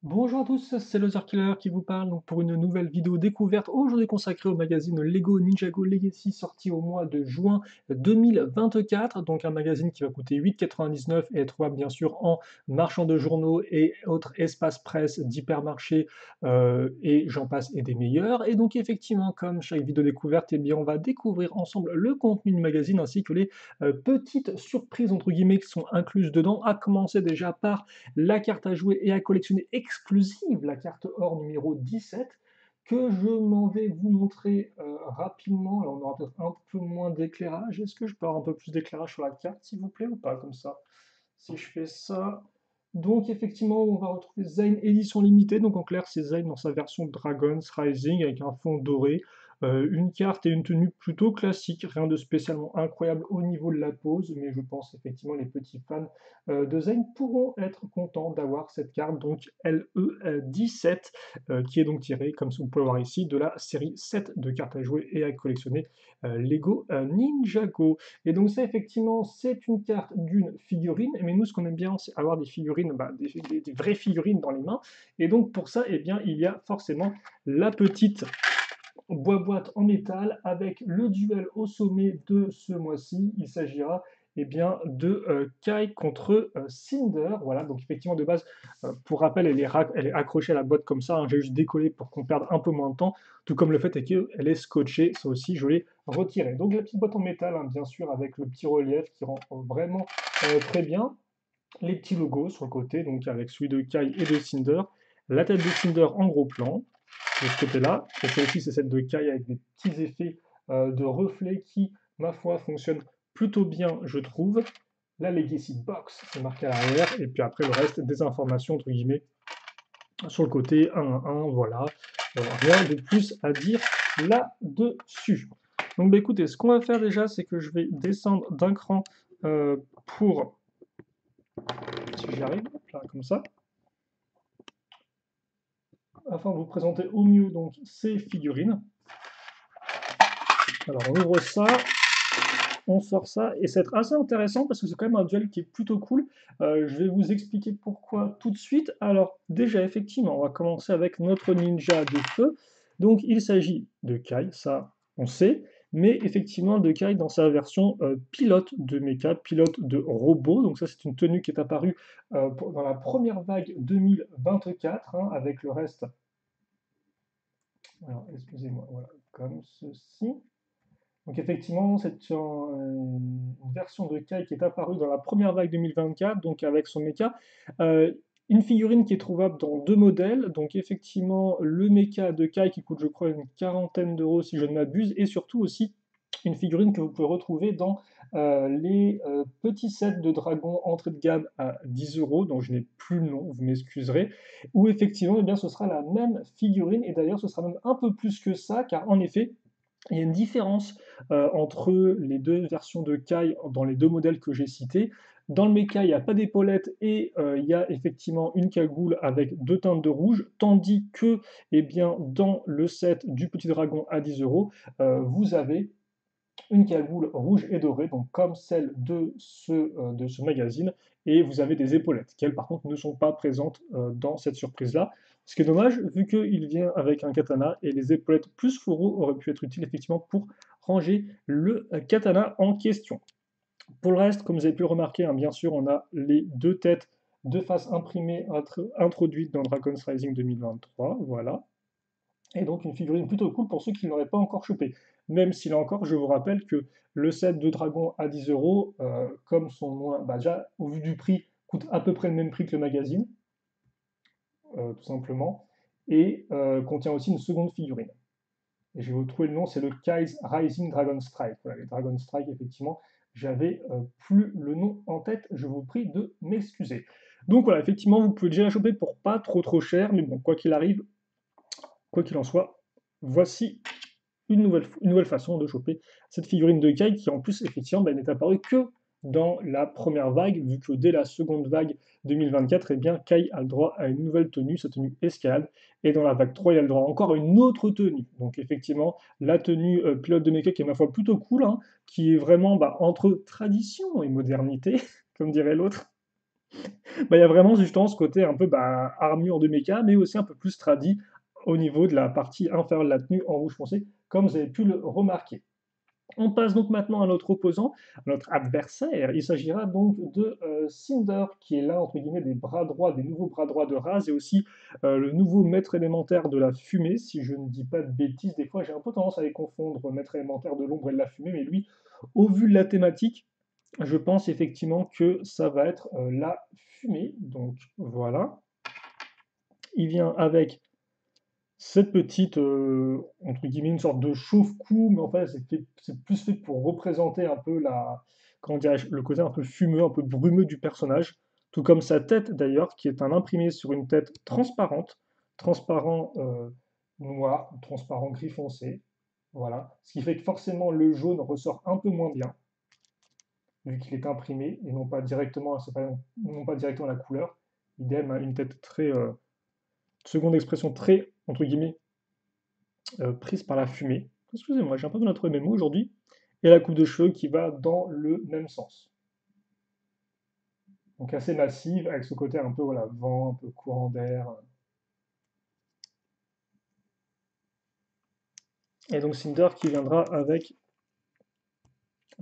Bonjour à tous, c'est Loser Killer qui vous parle donc pour une nouvelle vidéo découverte aujourd'hui consacrée au magazine Lego Ninjago Legacy sorti au mois de juin 2024. Donc un magazine qui va coûter 8,99 et est trouvable bien sûr en marchand de journaux et autres espaces presse d'hypermarchés et j'en passe et des meilleurs. Et donc effectivement comme chaque vidéo découverte, eh bien, on va découvrir ensemble le contenu du magazine ainsi que les petites surprises entre guillemets qui sont incluses dedans, à commencer déjà par la carte à jouer et à collectionner exclusive, la carte or numéro 17, que je m'en vais vous montrer rapidement. Alors on aura peut-être un peu moins d'éclairage. Est-ce que je peux avoir un peu plus d'éclairage sur la carte, s'il vous plaît, ou pas, comme ça? Si je fais ça... Donc effectivement, on va retrouver Zayn édition limitée. Donc en clair, c'est Zayn dans sa version Dragon's Rising avec un fond doré, une carte et une tenue plutôt classique, rien de spécialement incroyable au niveau de la pose, mais je pense effectivement les petits fans de Zayn pourront être contents d'avoir cette carte, donc LE17, qui est donc tirée, comme vous pouvez le voir ici, de la série 7 de cartes à jouer et à collectionner Lego Ninjago. Et donc ça, effectivement, c'est une carte d'une figurine, mais nous, ce qu'on aime bien, c'est avoir des figurines, bah, des vraies figurines dans les mains. Et donc pour ça, eh bien, il y a forcément la petite boîte en métal avec le duel au sommet de ce mois-ci. Il s'agira eh bien, de Kai contre Cinder. Voilà, donc effectivement, de base, pour rappel, elle est accrochée à la boîte comme ça, hein. J'ai juste décollé pour qu'on perde un peu moins de temps, tout comme le fait est qu'elle est scotchée, ça aussi, je l'ai retiré. Donc la petite boîte en métal, hein, bien sûr, avec le petit relief qui rend vraiment très bien. Les petits logos sur le côté, donc avec celui de Kai et de Cinder. La tête de Cinder en gros plan, de ce côté-là. Et celle-ci, c'est celle de Kai avec des petits effets de reflets qui, ma foi, fonctionnent plutôt bien, je trouve. La Legacy Box, c'est marqué à l'arrière. Et puis après, le reste, des informations, entre guillemets, sur le côté 1 à 1, voilà. Rien de plus à dire là-dessus. Donc, bah, écoutez, ce qu'on va faire déjà, c'est que je vais descendre d'un cran pour, si j'y arrive, là, comme ça, afin de vous présenter au mieux donc ces figurines. Alors, on ouvre ça, on sort ça, et c'est assez intéressant parce que c'est quand même un duel qui est plutôt cool. Je vais vous expliquer pourquoi tout de suite. Alors, déjà, effectivement, on va commencer avec notre ninja de feu. Donc, il s'agit de Kai, ça, on sait, mais effectivement de Kai dans sa version pilote de mecha, pilote de robot. Donc, ça, c'est une tenue qui est apparue dans la première vague 2024, hein, avec le reste. Alors, excusez-moi, voilà, comme ceci. Donc effectivement, c'est une version de Kai qui est apparue dans la première vague 2024, donc avec son mecha. Euh, une figurine qui est trouvable dans deux modèles, donc effectivement le mecha de Kai qui coûte je crois une quarantaine d'euros si je ne m'abuse, et surtout aussi une figurine que vous pouvez retrouver dans les petits sets de dragons entrée de gamme à 10 euros, dont je n'ai plus le nom, vous m'excuserez, où effectivement eh bien, ce sera la même figurine, et d'ailleurs ce sera même un peu plus que ça, car en effet, il y a une différence entre les deux versions de Kai dans les deux modèles que j'ai cités. Dans le mecha, il n'y a pas d'épaulette et il y a effectivement une cagoule avec deux teintes de rouge, tandis que eh bien, dans le set du petit dragon à 10 euros, vous avez une cagoule rouge et dorée, donc comme celle de ce magazine, et vous avez des épaulettes, qui elles par contre ne sont pas présentes dans cette surprise-là. Ce qui est dommage, vu qu'il vient avec un katana, et les épaulettes plus fourreau auraient pu être utiles effectivement pour ranger le katana en question. Pour le reste, comme vous avez pu le remarquer, hein, bien sûr, on a les deux têtes de face imprimées introduites dans Dragon's Rising 2023, voilà. Et donc une figurine plutôt cool pour ceux qui ne l'auraient pas encore chopé. Même si là encore, je vous rappelle que le set de dragon à 10 euros, comme son nom, bah déjà, au vu du prix, coûte à peu près le même prix que le magazine, tout simplement, et contient aussi une seconde figurine. Et je vais vous trouver le nom, c'est le Kai's Rising Dragon Strike. Voilà, les Dragon Strike, effectivement, j'avais plus le nom en tête, je vous prie de m'excuser. Donc voilà, effectivement, vous pouvez déjà la choper pour pas trop cher, mais bon, quoi qu'il arrive, quoi qu'il en soit, voici une nouvelle façon de choper cette figurine de Kai qui en plus effectivement n'est apparue que dans la première vague, vu que dès la seconde vague 2024, eh bien, Kai a le droit à une nouvelle tenue, sa tenue escalade, et dans la vague 3, il a le droit encore à une autre tenue. Donc effectivement, la tenue pilote de mecha qui est ma foi plutôt cool, hein, qui est vraiment bah, entre tradition et modernité, comme dirait l'autre. Bah, il y a vraiment justement ce côté un peu bah, armure de méca, mais aussi un peu plus tradi au niveau de la partie inférieure de la tenue en rouge foncé, comme vous avez pu le remarquer. On passe donc maintenant à notre opposant, à notre adversaire. Il s'agira donc de Cinder, qui est là, entre guillemets, des bras droits, des nouveaux bras droits de Raz, et aussi le nouveau maître élémentaire de la fumée, si je ne dis pas de bêtises. Des fois, j'ai un peu tendance à les confondre, maître élémentaire de l'ombre et de la fumée, mais lui, au vu de la thématique, je pense effectivement que ça va être la fumée. Donc voilà. Il vient avec cette petite, entre guillemets, une sorte de chauffe-cou, mais en fait, c'est plus fait pour représenter un peu la, comment dirais-je, le côté un peu fumeux, un peu brumeux du personnage, tout comme sa tête d'ailleurs, qui est un imprimé sur une tête transparente, transparent noir, transparent gris foncé, voilà. Ce qui fait que forcément le jaune ressort un peu moins bien, vu qu'il est imprimé, et non pas directement, c'est pas, non pas directement la couleur. Idem, hein, une tête très, seconde expression très, entre guillemets, prise par la fumée. Excusez-moi, j'ai un peu mal à trouver mes mots aujourd'hui. Et la coupe de cheveux qui va dans le même sens. Donc assez massive, avec ce côté un peu voilà, vent, un peu courant d'air. Et donc Cinder qui viendra avec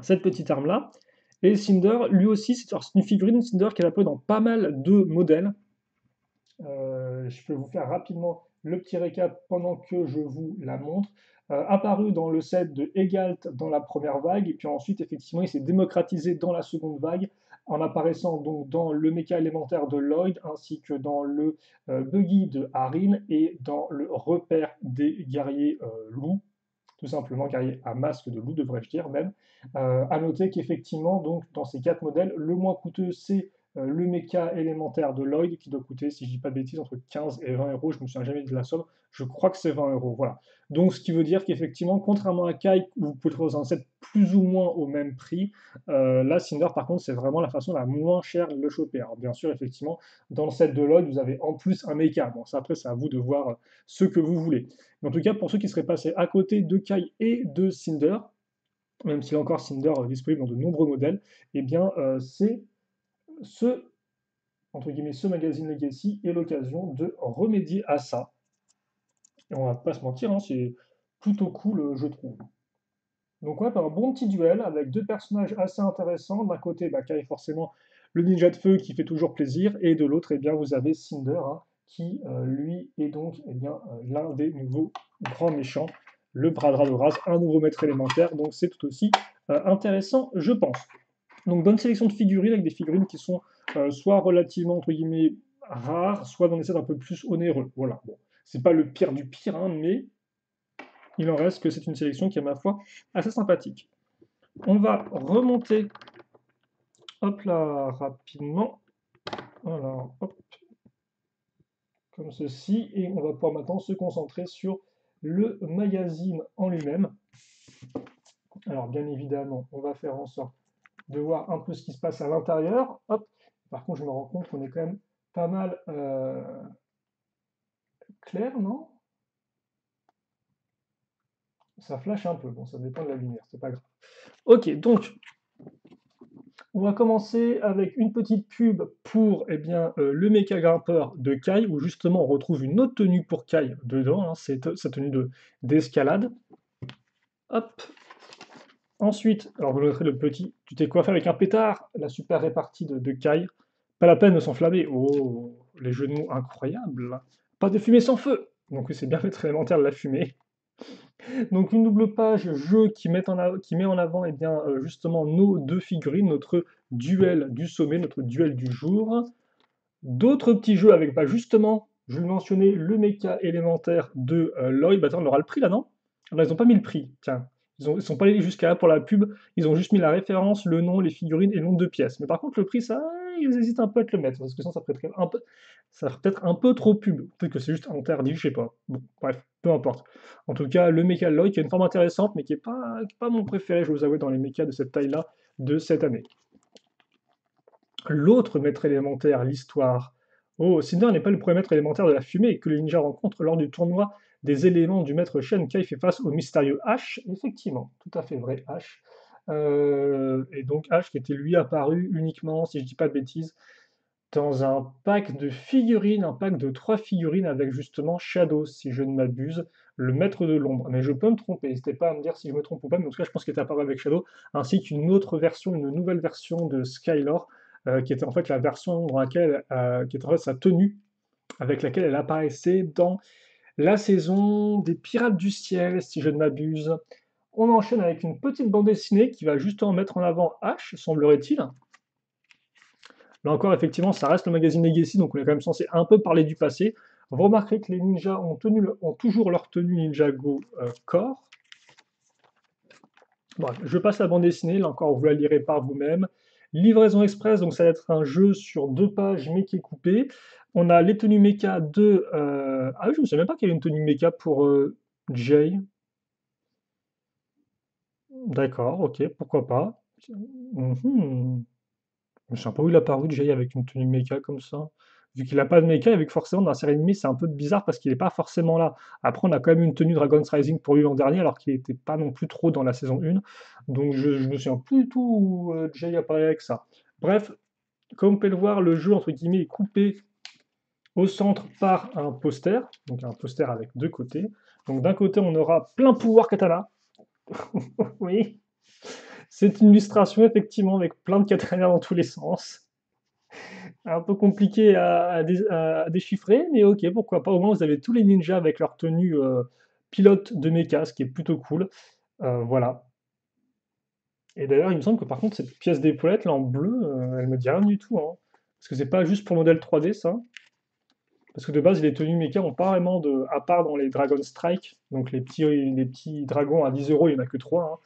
cette petite arme-là. Et Cinder, lui aussi, c'est une figurine Cinder qui est apparue dans pas mal de modèles. Je peux vous faire rapidement le petit récap pendant que je vous la montre. Apparu dans le set de Egalt dans la première vague, et puis ensuite, effectivement, il s'est démocratisé dans la seconde vague, en apparaissant donc dans le méca élémentaire de Lloyd, ainsi que dans le buggy de Harin, et dans le repère des guerriers loups, tout simplement guerrier à masque de loup, devrais-je dire même. À noter qu'effectivement, donc, dans ces quatre modèles, le moins coûteux, c'est le mecha élémentaire de Lloyd, qui doit coûter, si je dis pas de bêtises, entre 15 et 20 euros. Je me souviens jamais de la somme. Je crois que c'est 20 euros. Voilà. Donc, ce qui veut dire qu'effectivement, contrairement à Kai, où vous pouvez trouver un set plus ou moins au même prix, là, Cinder, par contre, c'est vraiment la façon la moins chère de le choper. Alors, bien sûr, effectivement, dans le set de Lloyd, vous avez en plus un mecha. Bon, ça, après, c'est à vous de voir ce que vous voulez. Mais en tout cas, pour ceux qui seraient passés à côté de Kai et de Cinder, même s'il y a encore Cinder disponible dans de nombreux modèles, eh bien, c'est ce, entre guillemets, ce magazine Legacy est l'occasion de remédier à ça. Et on va pas se mentir, hein, c'est plutôt cool, je trouve. Donc on a un bon petit duel avec deux personnages assez intéressants. D'un côté, bah, Kai, forcément, le ninja de feu qui fait toujours plaisir, et de l'autre, eh bien, vous avez Cinder, hein, qui, lui, est donc eh bien, l'un des nouveaux grands méchants, le bras droit de Raz, un nouveau maître élémentaire, donc c'est tout aussi intéressant, je pense. Donc bonne sélection de figurines, avec des figurines qui sont soit relativement, entre guillemets, rares, soit dans des sets un peu plus onéreux. Voilà, bon, c'est pas le pire du pire, hein, mais il en reste que c'est une sélection qui est, à ma foi, assez sympathique. On va remonter, hop là, rapidement. Alors, hop, comme ceci. Et on va pouvoir maintenant se concentrer sur le magazine en lui-même. Alors, bien évidemment, on va faire en sorte de voir un peu ce qui se passe à l'intérieur. Hop. Par contre, je me rends compte qu'on est quand même pas mal clair, non? Ça flash un peu. Bon, ça dépend de la lumière, c'est pas grave. Ok, donc on va commencer avec une petite pub pour eh bien, le méca grimpeur de Kai, où justement on retrouve une autre tenue pour Kai dedans, hein, c'est sa tenue d'escalade. Hop. Ensuite, alors vous noterez le petit, tu t'es coiffé avec un pétard, la super répartie de Kai. Pas la peine de s'enflammer. Oh, les jeux de mots incroyables. Pas de fumée sans feu. Donc oui, c'est bien fait très élémentaire de la fumée. Donc une double page jeu qui met en avant eh bien, justement nos deux figurines, notre duel du sommet, notre duel du jour. D'autres petits jeux avec, bah, justement, je le mentionnais, le méca élémentaire de Lloyd. Bah, attends, on aura le prix là, non? Ah bah, ils n'ont pas mis le prix, tiens. Ils sont pas allés jusqu'à là pour la pub, ils ont juste mis la référence, le nom, les figurines et le nombre de pièces. Mais par contre, le prix, ça, ils hésitent un peu à te le mettre, parce que sinon, ça ferait peut-être un peu trop pub. Peut-être que c'est juste interdit, je sais pas. Bon, bref, peu importe. En tout cas, le méca Lloyd, qui a une forme intéressante, mais qui est pas mon préféré, je vais vous avouer, dans les mécas de cette taille-là de cette année. L'autre maître élémentaire, l'histoire. Oh, Cinder n'est pas le premier maître élémentaire de la fumée que les ninjas rencontrent lors du tournoi des éléments du maître Shen. Kai fait face au mystérieux H, effectivement, tout à fait vrai, H. Et donc H qui était lui apparu uniquement, si je dis pas de bêtises, dans un pack de figurines, un pack de 3 figurines avec justement Shadow, si je ne m'abuse, le maître de l'ombre. Mais je peux me tromper, n'hésitez pas à me dire si je me trompe ou pas, mais en tout cas, je pense qu'il était apparu avec Shadow, ainsi qu'une autre version, une nouvelle version de Skylor, qui était en fait la version dans laquelle, qui était en fait sa tenue, avec laquelle elle apparaissait dans la saison des Pirates du Ciel, si je ne m'abuse. On enchaîne avec une petite bande dessinée qui va justement mettre en avant Ash, semblerait-il. Là encore, effectivement, ça reste le magazine Legacy, donc on est quand même censé un peu parler du passé. Vous remarquerez que les ninjas ont toujours leur tenue Ninjago Core. Bref, je passe la bande dessinée, là encore, vous la lirez par vous-même. Livraison express, donc ça va être un jeu sur 2 pages, mais qui est coupé. On a les tenues mecha de... Ah oui, je ne savais même pas qu'il y avait une tenue mecha pour Jay. D'accord, ok, pourquoi pas. Mhm. Je sais pas où il a paru Jay avec une tenue mecha comme ça. Vu qu'il a pas de mecha et vu que forcément dans la série animée c'est un peu bizarre parce qu'il est pas forcément là. Après on a quand même une tenue Dragon's Rising pour lui l'an dernier alors qu'il était pas non plus trop dans la saison 1. Donc je me souviens plus du tout où Jay apparaît avec ça. Bref, comme vous pouvez le voir, le jeu entre guillemets est coupé au centre par un poster. Donc un poster avec 2 côtés. Donc d'un côté on aura plein pouvoir katana. Oui. C'est une illustration effectivement avec plein de katana dans tous les sens. Un peu compliqué à déchiffrer, mais ok, pourquoi pas. Au moins, vous avez tous les ninjas avec leur tenue pilote de mecha, ce qui est plutôt cool. Voilà. Et d'ailleurs, il me semble que par contre, cette pièce d'épaulette là en bleu, elle me dit rien du tout, hein. Parce que c'est pas juste pour le modèle 3D, ça. Parce que de base, les tenues mecha ont pas vraiment de. À part dans les Dragon Strike, donc les petits dragons à 10 euros, il n'y en a que 3.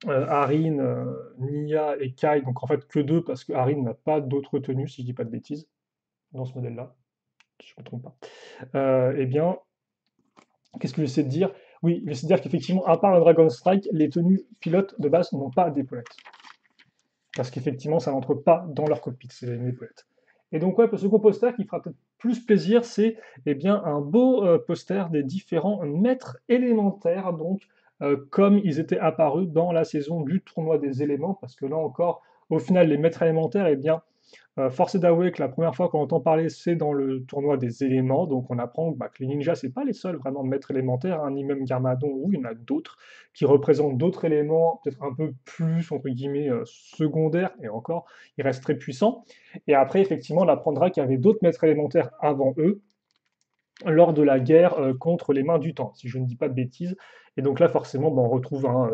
Harin, Nia et Kai, donc en fait que 2 parce que Harin n'a pas d'autres tenues, si je dis pas de bêtises, dans ce modèle-là, si je ne me trompe pas. Eh bien, qu'est-ce que j'essaie de dire? Oui, j'essaie de dire qu'effectivement, à part le Dragon Strike, les tenues pilotes de base n'ont pas d'épaulettes. Parce qu'effectivement, ça n'entre pas dans leur cockpit, c'est une épaulette. Et donc, ouais, ce second poster qui fera peut-être plus plaisir, c'est eh bien, un beau poster des différents maîtres élémentaires, donc comme ils étaient apparus dans la saison du tournoi des éléments, parce que là encore, au final, les maîtres élémentaires, eh bien, force est d'avouer que la première fois qu'on entend parler, c'est dans le tournoi des éléments, donc on apprend bah, que les ninjas, c'est pas les seuls vraiment maîtres élémentaires, hein, ni même Garmadon, ou il y en a d'autres qui représentent d'autres éléments, peut-être un peu plus, entre guillemets, secondaires, et encore, ils restent très puissants. Et après, effectivement, on apprendra qu'il y avait d'autres maîtres élémentaires avant eux, lors de la guerre contre les mains du temps, si je ne dis pas de bêtises. Et donc là, forcément, bah, on retrouve hein,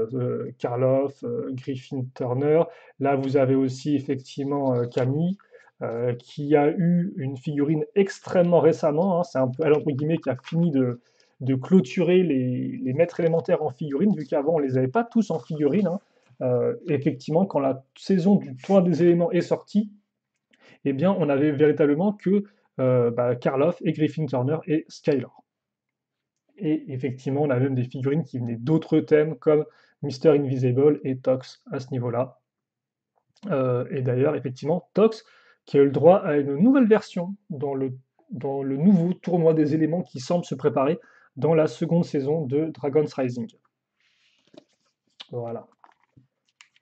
Karloff, Griffin Turner. Là, vous avez aussi effectivement Camille, qui a eu une figurine extrêmement récemment, hein. C'est un peu elle, entre guillemets, qui a fini de clôturer les maîtres élémentaires en figurine, vu qu'avant, on ne les avait pas tous en figurine, hein. Effectivement, quand la saison du tournoi des éléments est sortie, eh bien, on avait véritablement que bah, Karloff et Griffin Turner et Skylor. Et effectivement, on a même des figurines qui venaient d'autres thèmes comme Mister Invisible et Tox à ce niveau-là. Et d'ailleurs, effectivement, Tox qui a eu le droit à une nouvelle version dans le nouveau tournoi des éléments qui semble se préparer dans la seconde saison de Dragon's Rising. Voilà.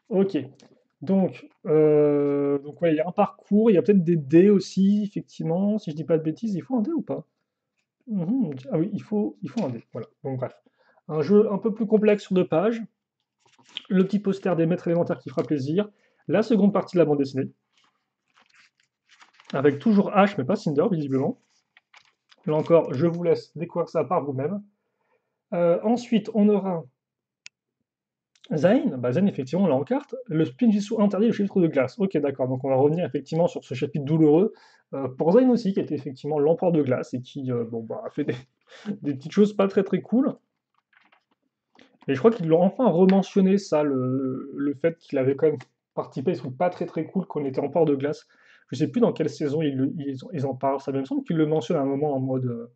Ok. Donc ouais, il y a un parcours, il y a peut-être des dés aussi, effectivement. Si je dis pas de bêtises, il faut un dé ou pas? Ah oui, il faut un dé. Voilà. Donc bref. Un jeu un peu plus complexe sur 2 pages. Le petit poster des maîtres élémentaires qui fera plaisir. La seconde partie de la bande dessinée. Avec toujours H, mais pas Cinder, visiblement. Là encore, je vous laisse découvrir ça par vous-même. Ensuite, on aura Zayn. Bah, Zayn, effectivement, là en carte. Le Spinjitzu interdit le chiffre de glace. Ok, d'accord. Donc on va revenir effectivement sur ce chapitre douloureux. Pour Zayn aussi, qui était effectivement l'empereur de glace et qui bon, bah, a fait des petites choses pas très très cool. Et je crois qu'ils l'ont enfin rementionné, ça, le fait qu'il avait quand même participé à des trucs pas très très cool qu'on était en port de glace. Je sais plus dans quelle saison ils en parlent, ça me semble qu'ils le mentionnent à un moment en mode.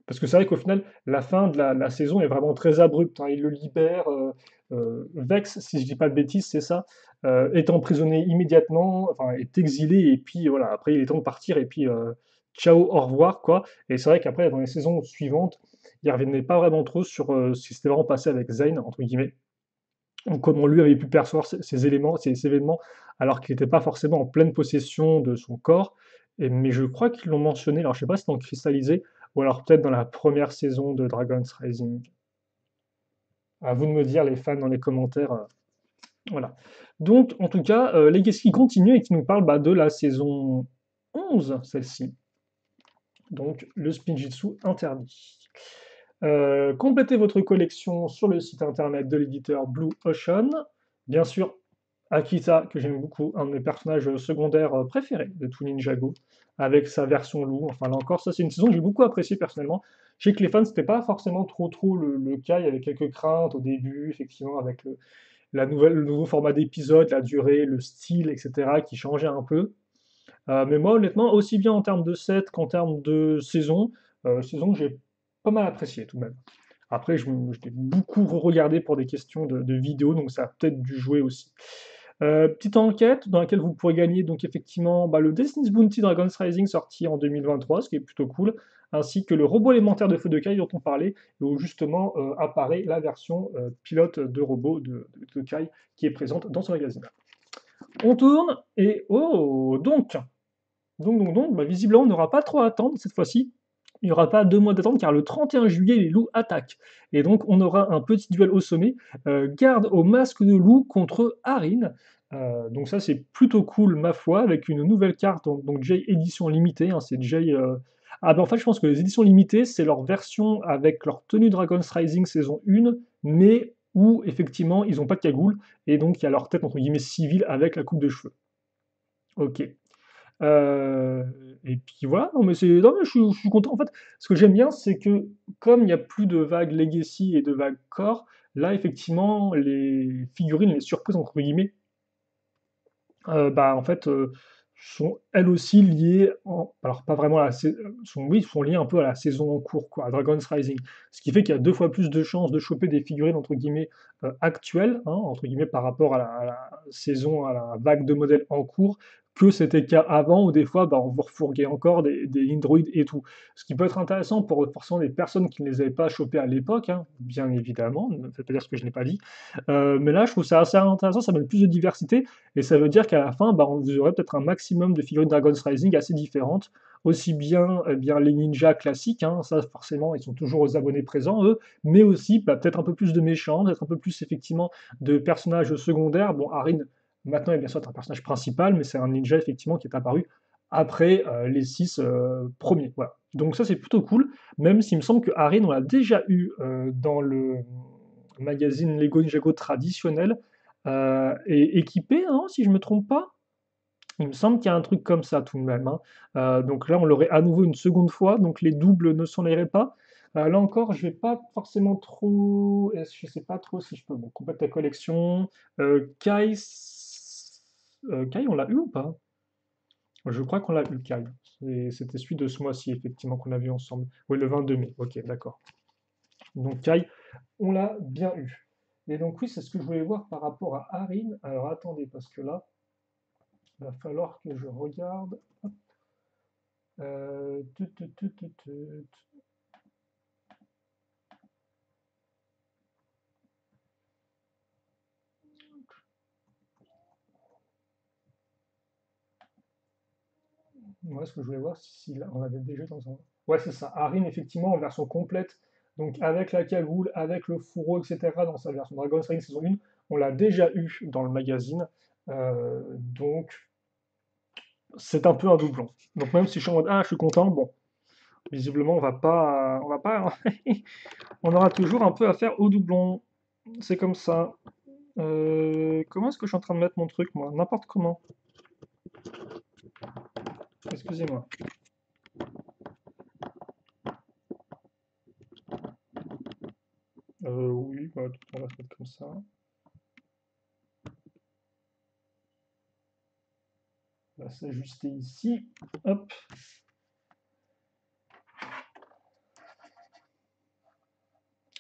Parce que c'est vrai qu'au final, la fin de la saison est vraiment très abrupte, hein. Ils le libèrent. Vex, si je dis pas de bêtises, c'est ça, est emprisonné immédiatement, enfin est exilé, et puis voilà, après il est temps de partir, et puis ciao, au revoir, quoi. Et c'est vrai qu'après, dans les saisons suivantes, il revenait pas vraiment trop sur ce qui s'était vraiment passé avec Zayn, entre guillemets. ou comment lui avait pu percevoir ces éléments, ces événements, alors qu'il n'était pas forcément en pleine possession de son corps. Mais je crois qu'ils l'ont mentionné, alors je sais pas si c'est dans Cristallisé, ou alors peut-être dans la première saison de Dragon's Rising. À vous de me dire, les fans, dans les commentaires. Voilà. Donc, en tout cas, Legacy continue et qui nous parle bah, de la saison 11, celle-ci. Donc, le Spinjitzu interdit. Complétez votre collection sur le site internet de l'éditeur Blue Ocean. Bien sûr, Akita, que j'aime beaucoup, un de mes personnages secondaires préférés de tout Ninjago, avec sa version loup. Enfin, là encore, ça, c'est une saison que j'ai beaucoup appréciée personnellement. Je sais que les fans, c'était pas forcément trop le cas. Il y avait quelques craintes au début, effectivement, avec le nouveau format d'épisode, la durée, le style, etc., qui changeait un peu. Mais moi, honnêtement, aussi bien en termes de set qu'en termes de saison que j'ai pas mal apprécié tout de même. Après, je l'ai beaucoup re-regardé pour des questions de vidéo, donc ça a peut-être dû jouer aussi. Petite enquête dans laquelle vous pourrez gagner donc effectivement bah, le Destiny's Bounty Dragon's Rising sorti en 2023, ce qui est plutôt cool, ainsi que le robot élémentaire de Feu de Kai dont on parlait, et où justement apparaît la version pilote de robot de Kai qui est présente dans ce magazine. On tourne et oh donc, bah, visiblement on n'aura pas trop à attendre cette fois-ci. Il n'y aura pas 2 mois d'attente car le 31 juillet les loups attaquent. Et donc on aura un petit duel au sommet. Garde au masque de loup contre Harin. Donc ça c'est plutôt cool ma foi, avec une nouvelle carte, donc J édition limitée, hein, c'est J... Ah ben en fait je pense que les éditions limitées c'est leur version avec leur tenue Dragon's Rising saison 1, mais où effectivement ils n'ont pas de cagoule, et donc il y a leur tête entre guillemets civile avec la coupe de cheveux. Ok. Euh, et puis voilà, non mais non, mais je suis content. En fait, ce que j'aime bien, c'est que comme il n'y a plus de vagues Legacy et de vagues Core, là effectivement, les figurines, les surprises entre guillemets, bah en fait, sont elles aussi liées, alors pas vraiment à la oui, sont liées un peu à la saison en cours, quoi, à Dragon's Rising. Ce qui fait qu'il y a 2 fois plus de chances de choper des figurines entre guillemets actuelles, hein, entre guillemets par rapport à la saison, à la vague de modèles en cours, que c'était le cas avant, où des fois bah, on vous refourguait encore des Indroid et tout. Ce qui peut être intéressant pour forcément des personnes qui ne les avaient pas chopés à l'époque, hein, bien évidemment, ne faites pas dire ce que je n'ai pas dit. Mais là, je trouve ça assez intéressant, ça donne plus de diversité, et ça veut dire qu'à la fin, bah, vous aurez peut-être un maximum de figurines Dragon's Rising assez différentes, aussi bien, bien les ninjas classiques, hein, ça forcément ils sont toujours aux abonnés présents eux, mais aussi bah, peut-être un peu plus de méchants, peut-être un peu plus effectivement de personnages secondaires. Bon, Harin, maintenant est bien sûr un personnage principal, mais c'est un ninja effectivement qui est apparu après les 6 premiers. Voilà. Donc ça c'est plutôt cool, même s'il me semble que Harin on l'a déjà eu dans le magazine Lego Ninjago traditionnel, et équipé, hein, si je me trompe pas. Il me semble qu'il y a un truc comme ça tout de même, hein. Donc là, on l'aurait à nouveau une seconde fois, donc les doubles ne s'enlèveraient pas. Là encore, je vais pas forcément trop. Je sais pas trop si je peux. Bon, complète ta collection. Kai, Kai, on l'a eu ou pas? Je crois qu'on l'a eu, Kai. C'était celui de ce mois-ci, effectivement, qu'on a vu ensemble. Oui, le 22 mai. Ok, d'accord. Donc Kai, on l'a bien eu. Et donc oui, c'est ce que je voulais voir par rapport à Harin. Alors attendez, parce que là, il va falloir que je regarde. Hop. Tut, tut, tut, tut, tut. Moi, ce que je voulais voir, si là, on avait déjà dans un. Ouais, c'est ça. Harin, effectivement, en version complète, donc avec la cagoule, avec le fourreau, etc., dans sa version Dragon's Ring saison 1, on l'a déjà eu dans le magazine. Donc, c'est un peu un doublon. Donc, même si je suis en mode, ah, je suis content, bon, visiblement, on va pas, on aura toujours un peu à faire au doublon. C'est comme ça. Comment est-ce que je suis en train de mettre mon truc, moi? N'importe comment. Excusez-moi. Oui, bah, on va se mettre comme ça. On va s'ajuster ici. Hop.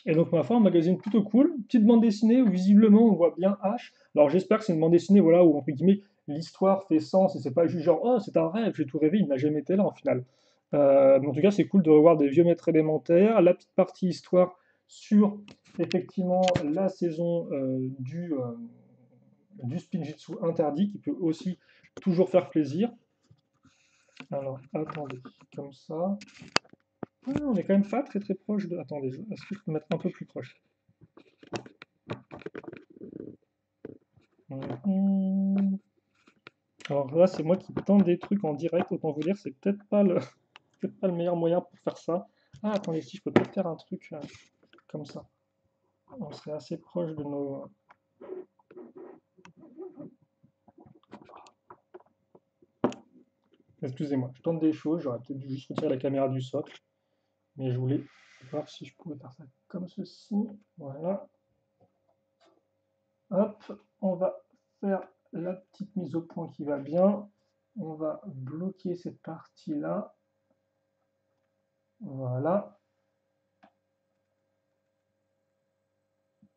Et donc, ma foi, un magazine plutôt cool. Petite bande dessinée où visiblement on voit bien H. Alors, j'espère que c'est une bande dessinée voilà, où, entre guillemets, l'histoire fait sens et c'est pas juste genre, oh, c'est un rêve, j'ai tout rêvé, il n'a jamais été là en final. Mais en tout cas, c'est cool de revoir des vieux maîtres élémentaires. La petite partie histoire sur effectivement la saison du Spinjitzu interdit, qui peut aussi toujours faire plaisir. Alors, attendez, comme ça. Ah, on est quand même pas très très proche de... Attendez, est-ce que je peux mettre un peu plus proche? Mhm. Alors là, c'est moi qui tente des trucs en direct, autant vous dire, c'est peut-être pas le, peut-être pas le meilleur moyen pour faire ça. Ah, attendez, si je peux peut-être faire un truc comme ça. On serait assez proche de nos... Excusez-moi, je tente des choses, j'aurais peut-être dû juste retirer la caméra du socle, mais je voulais voir si je pouvais faire ça comme ceci. Voilà. Hop, on va faire la petite mise au point qui va bien. On va bloquer cette partie-là. Voilà.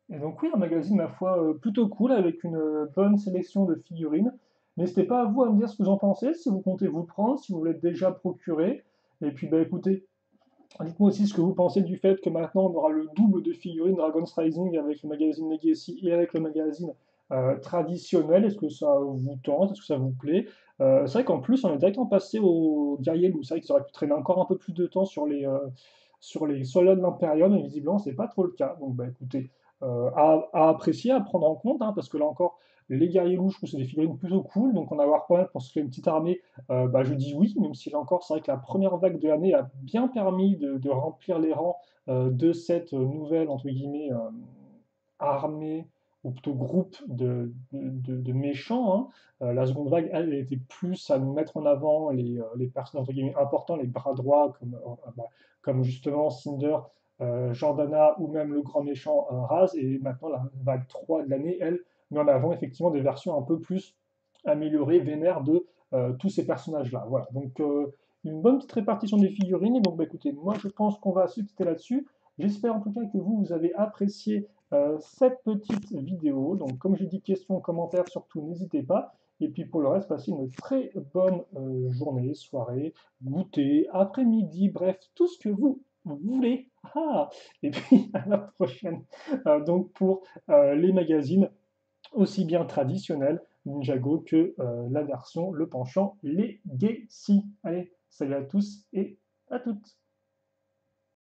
Et donc oui, un magazine, ma foi, plutôt cool, avec une bonne sélection de figurines. N'hésitez pas à vous à me dire ce que vous en pensez, si vous comptez vous le prendre, si vous l'êtes déjà procuré. Et puis bah écoutez, dites-moi aussi ce que vous pensez du fait que maintenant on aura le double de figurines Dragon's Rising avec le magazine Legacy et avec le magazine traditionnel. Est-ce que ça vous tente? Est-ce que ça vous plaît? C'est vrai qu'en plus on est directement passé au guerrier loup. C'est vrai qu'ils auraient pu traîner encore un peu plus de temps sur les soldats de l'Imperium, et visiblement c'est pas trop le cas. Donc bah écoutez, à apprécier, à prendre en compte, hein, parce que là encore, les guerriers loups, je trouve que c'est des figurines plutôt cool, donc en avoir pas mal pour se créer une petite armée, bah, je dis oui, même si là encore, c'est vrai que la première vague de l'année a bien permis de remplir les rangs de cette nouvelle, entre guillemets, armée, ou plutôt groupe de méchants, hein. La seconde vague, elle, était plus à nous mettre en avant les personnes, entre guillemets, importants, les bras droits, bah, comme justement Cinder, Jordana ou même le grand méchant Raz. Et maintenant, la vague 3 de l'année, elle, met en avant effectivement des versions un peu plus améliorées, vénères de tous ces personnages-là. Voilà, donc une bonne petite répartition des figurines. Et donc, bah, écoutez, moi je pense qu'on va se quitter là-dessus. J'espère en tout cas que vous avez apprécié cette petite vidéo. Donc, comme j'ai dit, questions, commentaires, surtout, n'hésitez pas. Et puis pour le reste, passez une très bonne journée, soirée, goûter, après-midi, bref, tout ce que vous voulez. Ah, et puis à la prochaine. Donc pour les magazines, aussi bien traditionnels, Ninjago, que la version, le penchant, Legacy. Allez, salut à tous et à toutes.